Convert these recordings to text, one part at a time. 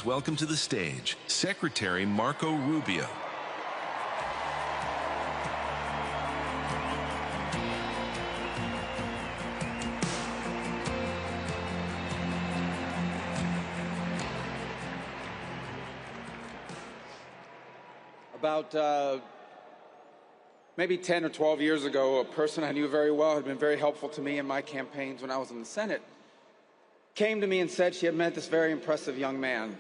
Welcome to the stage, Secretary Marco Rubio. About maybe 10 or 12 years ago, a person I knew very well, had been very helpful to me in my campaigns when I was in the Senate, came to me and said she had met this very impressive young man,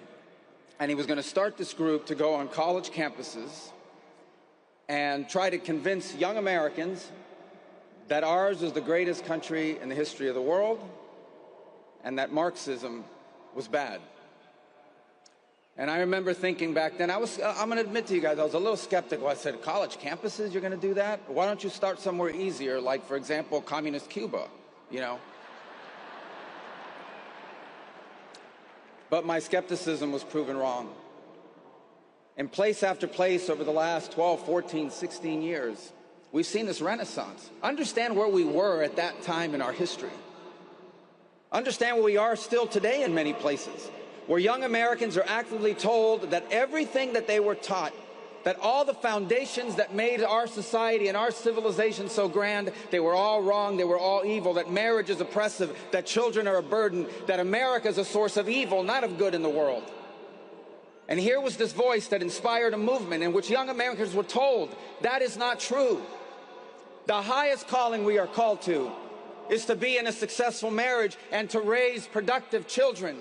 and he was going to start this group to go on college campuses and try to convince young Americans that ours is the greatest country in the history of the world and that Marxism was bad. And I remember thinking back then, I'm going to admit to you guys, I was a little skeptical. I said, college campuses, you're going to do that? Why don't you start somewhere easier, like, for example, communist Cuba, you know? But my skepticism was proven wrong. In place after place over the last 12, 14, 16 years, we've seen this renaissance. Understand where we were at that time in our history. Understand where we are still today in many places, where young Americans are actively told that everything that they were taught, that all the foundations that made our society and our civilization so grand, they were all wrong, they were all evil, that marriage is oppressive, that children are a burden, that America is a source of evil, not of good in the world. And here was this voice that inspired a movement in which young Americans were told that is not true. The highest calling we are called to is to be in a successful marriage and to raise productive children.